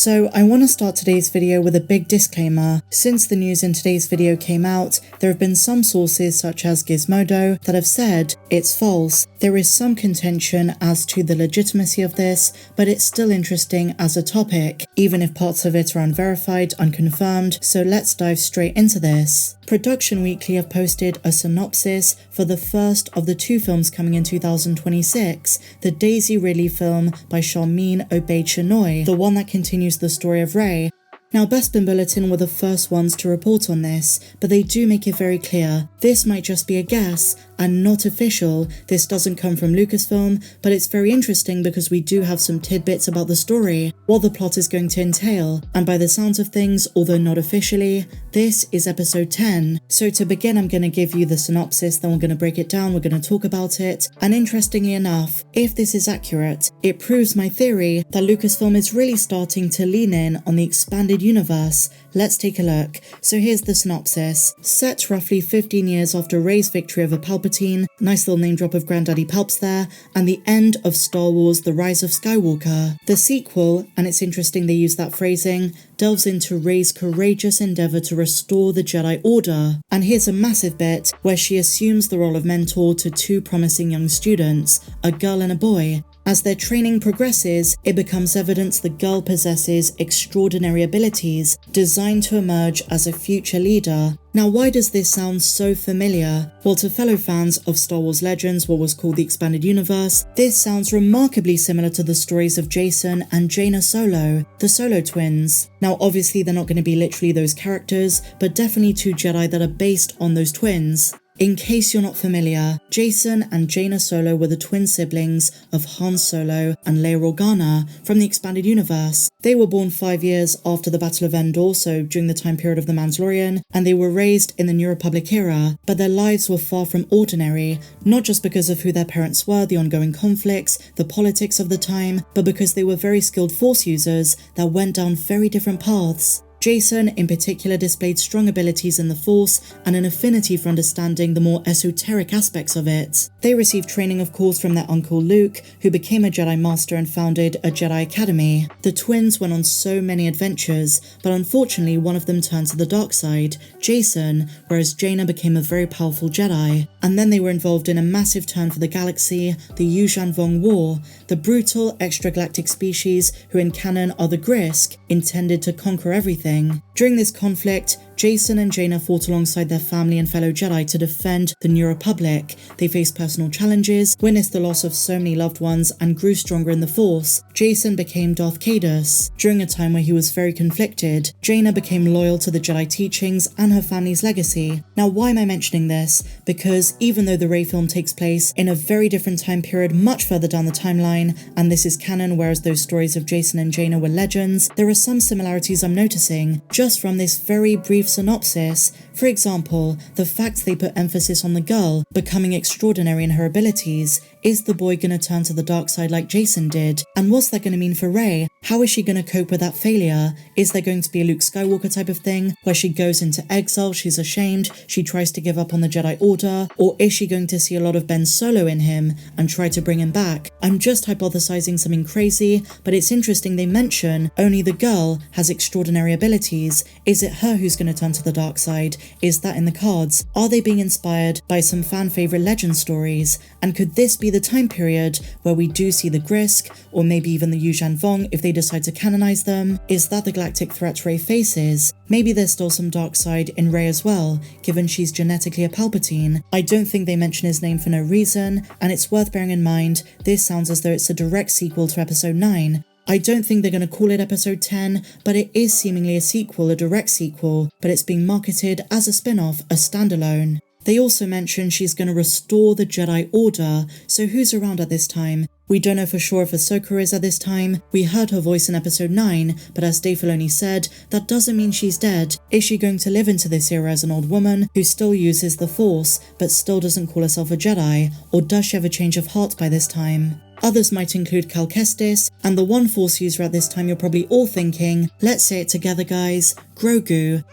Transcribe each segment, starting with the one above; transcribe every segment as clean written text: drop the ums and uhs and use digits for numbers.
So I want to start today's video with a big disclaimer. Since the news in today's video came out, there have been some sources such as Gizmodo that have said it's false. There is some contention as to the legitimacy of this, but it's still interesting as a topic, even if parts of it are unverified, unconfirmed, so let's dive straight into this. Production Weekly have posted a synopsis for the first of the two films coming in 2026, the Daisy Ridley film by Sharmeen, Obaid, Chinoy, the one that continues the story of Rey. Now, Bespin Bulletin were the first ones to report on this, but they do make it very clear this might just be a guess and not official. This doesn't come from Lucasfilm, but it's very interesting because we do have some tidbits about the story, what the plot is going to entail, and by the sounds of things, although not officially, this is episode 10. So to begin, I'm going to give you the synopsis, then we're going to break it down, we're going to talk about it, and interestingly enough, if this is accurate, it proves my theory that Lucasfilm is really starting to lean in on the expanded universe. Let's take a look. So here's the synopsis. Set roughly 15 years after Rey's victory over Palpatine, nice little name drop of Granddaddy Palps there, and the end of Star Wars: The Rise of Skywalker. The sequel, and it's interesting they use that phrasing, delves into Rey's courageous endeavour to restore the Jedi Order. And here's a massive bit where she assumes the role of mentor to two promising young students, a girl and a boy. As their training progresses, it becomes evident the girl possesses extraordinary abilities designed to emerge as a future leader. Now, why does this sound so familiar? Well, to fellow fans of Star Wars Legends, what was called the Expanded Universe, this sounds remarkably similar to the stories of Jacen and Jaina Solo, the Solo twins. Now, obviously they're not going to be literally those characters, but definitely two Jedi that are based on those twins. In case you're not familiar, Jacen and Jaina Solo were the twin siblings of Han Solo and Leia Organa from the Expanded Universe. They were born 5 years after the Battle of Endor, so during the time period of The Mandalorian, and they were raised in the New Republic era, but their lives were far from ordinary, not just because of who their parents were, the ongoing conflicts, the politics of the time, but because they were very skilled Force users that went down very different paths. Jacen in particular displayed strong abilities in the Force and an affinity for understanding the more esoteric aspects of it. They received training of course from their uncle Luke, who became a Jedi Master and founded a Jedi Academy. The twins went on so many adventures, but unfortunately one of them turned to the dark side, Jacen, whereas Jaina became a very powerful Jedi. And then they were involved in a massive turn for the galaxy, the Yuuzhan Vong War, the brutal extragalactic species who in canon are the Grisk, intended to conquer everything. During this conflict, Jacen and Jaina fought alongside their family and fellow Jedi to defend the New Republic. They faced personal challenges, witnessed the loss of so many loved ones, and grew stronger in the Force. Jacen became Darth Caedus during a time where he was very conflicted. Jaina became loyal to the Jedi teachings and her family's legacy. Now, why am I mentioning this? Because even though the Rey film takes place in a very different time period much further down the timeline, and this is canon whereas those stories of Jacen and Jaina were legends, there are some similarities I'm noticing just from this very brief synopsis. For example, the fact they put emphasis on the girl becoming extraordinary in her abilities. Is the boy gonna turn to the dark side like Jacen did? And what's that gonna mean for Rey? How is she gonna cope with that failure? Is there going to be a Luke Skywalker type of thing, where she goes into exile, she's ashamed, she tries to give up on the Jedi Order? Or is she going to see a lot of Ben Solo in him and try to bring him back? I'm just hypothesizing something crazy, but it's interesting they mention only the girl has extraordinary abilities. Is it her who's gonna turn to the dark side? Is that in the cards? Are they being inspired by some fan favorite legend stories? And could this be the time period where we do see the Grisk, or maybe even the Yuuzhan Vong if they decide to canonize them? Is that the galactic threat Rey faces? Maybe there's still some dark side in Rey as well, given she's genetically a Palpatine. I don't think they mention his name for no reason, and it's worth bearing in mind, this sounds as though it's a direct sequel to episode 9. I don't think they're going to call it episode 10, but it is seemingly a sequel, a direct sequel, but it's being marketed as a spin-off, a standalone. They also mention she's going to restore the Jedi Order, so who's around at this time? We don't know for sure if Ahsoka is at this time. We heard her voice in episode 9, but as Dave Filoni said, that doesn't mean she's dead. Is she going to live into this era as an old woman who still uses the Force, but still doesn't call herself a Jedi? Or does she have a change of heart by this time? Others might include Cal Kestis, and the one Force user at this time you're probably all thinking, let's say it together guys, Grogu.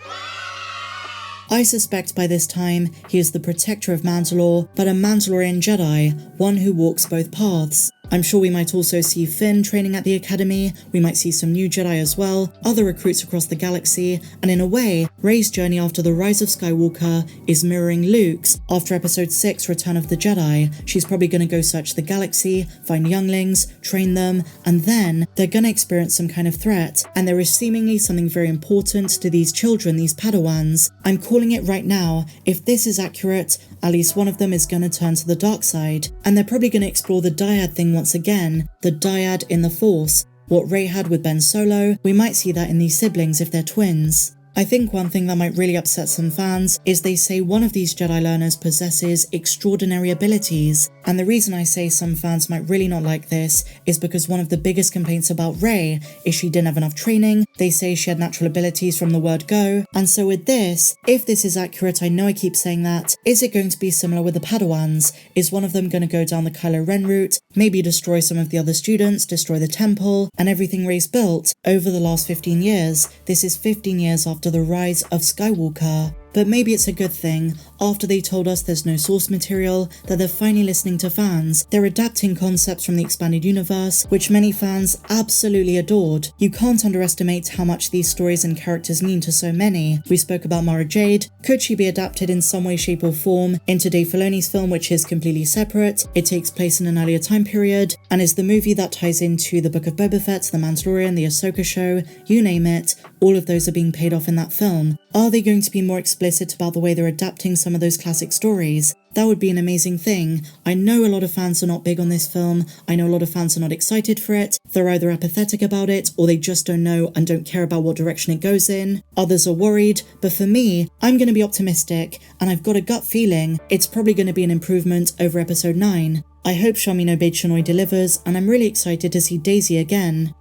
I suspect by this time he is the protector of Mandalore, but a Mandalorian Jedi, one who walks both paths. I'm sure we might also see Finn training at the academy, we might see some new Jedi as well, other recruits across the galaxy, and in a way, Rey's journey after the Rise of Skywalker is mirroring Luke's after episode 6 Return of the Jedi. She's probably going to go search the galaxy, find younglings, train them, and then they're going to experience some kind of threat, and there is seemingly something very important to these children, these Padawans. I'm calling it right now, if this is accurate, at least one of them is going to turn to the dark side, and they're probably going to explore the dyad thing once again, the dyad in the Force. What Rey had with Ben Solo, we might see that in these siblings if they're twins. I think one thing that might really upset some fans is they say one of these Jedi learners possesses extraordinary abilities, and the reason I say some fans might really not like this is because one of the biggest complaints about Rey is she didn't have enough training. They say she had natural abilities from the word go, and so with this, if this is accurate, I know I keep saying that, is it going to be similar with the Padawans? Is one of them going to go down the Kylo Ren route, maybe destroy some of the other students, destroy the temple, and everything Rey's built over the last 15 years? This is 15 years after the Rise of Skywalker. But maybe it's a good thing, after they told us there's no source material, that they're finally listening to fans. They're adapting concepts from the expanded universe, which many fans absolutely adored. You can't underestimate how much these stories and characters mean to so many. We spoke about Mara Jade. Could she be adapted in some way, shape or form into Dave Filoni's film, which is completely separate? It takes place in an earlier time period, and is the movie that ties into the Book of Boba Fett, The Mandalorian, the Ahsoka show, you name it, all of those are being paid off in that film. Are they going to be more explicit about the way they're adapting some of those classic stories? That would be an amazing thing. I know a lot of fans are not big on this film. I know a lot of fans are not excited for it. They're either apathetic about it, or they just don't know and don't care about what direction it goes in. Others are worried, but for me, I'm going to be optimistic, and I've got a gut feeling it's probably going to be an improvement over episode 9. I hope Sharmeen Obaid Chinoy delivers, and I'm really excited to see Daisy again.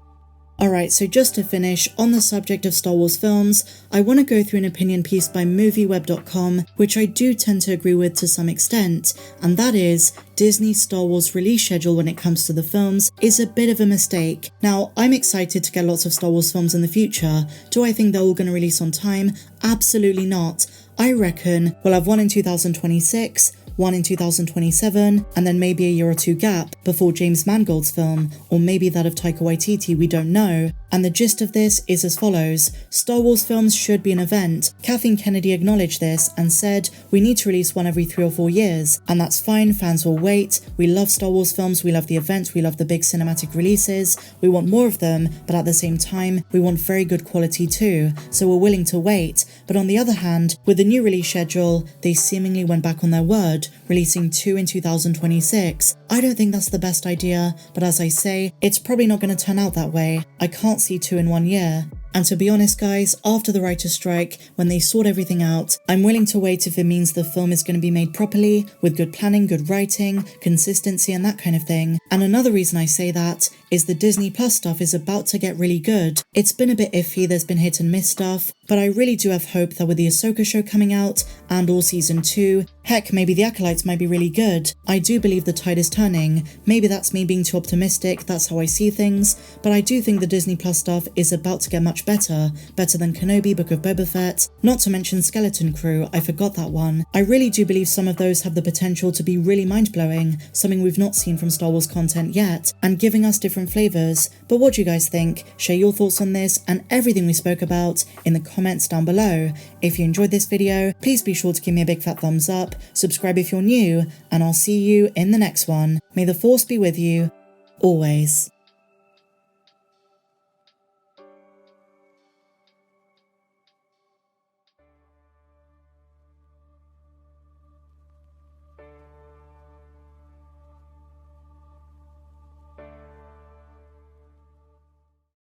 Alright, so just to finish, on the subject of Star Wars films, I want to go through an opinion piece by MovieWeb.com, which I do tend to agree with to some extent, and that is, Disney's Star Wars release schedule when it comes to the films is a bit of a mistake. Now, I'm excited to get lots of Star Wars films in the future. Do I think they're all going to release on time? Absolutely not. I reckon we'll have one in 2026, one in 2027, and then maybe a year or two gap before James Mangold's film, or maybe that of Taika Waititi, we don't know. And the gist of this is as follows: Star Wars films should be an event. Kathleen Kennedy acknowledged this and said, we need to release one every 3 or 4 years, and that's fine, fans will wait. We love Star Wars films, we love the event, we love the big cinematic releases, we want more of them, but at the same time, we want very good quality too, so we're willing to wait. But on the other hand, with the new release schedule, they seemingly went back on their word, releasing 2 in 2026. I don't think that's the best idea, but as I say, it's probably not going to turn out that way. I can't see 2 in 1 year. And to be honest guys, after the writer's strike, when they sort everything out, I'm willing to wait if it means the film is going to be made properly, with good planning, good writing, consistency and that kind of thing. And another reason I say that is the Disney Plus stuff is about to get really good. It's been a bit iffy, there's been hit and miss stuff, but I really do have hope that with the Ahsoka show coming out, and all season 2, heck, maybe the Acolytes might be really good. I do believe the tide is turning. Maybe that's me being too optimistic, that's how I see things, but I do think the Disney Plus stuff is about to get much better than Kenobi, Book of Boba Fett, not to mention Skeleton Crew, I forgot that one. I really do believe some of those have the potential to be really mind-blowing, something we've not seen from Star Wars content yet, and giving us different flavours. But what do you guys think? Share your thoughts on this and everything we spoke about in the comments down below. If you enjoyed this video, please be sure to give me a big fat thumbs up, subscribe if you're new, and I'll see you in the next one. May the Force be with you, always.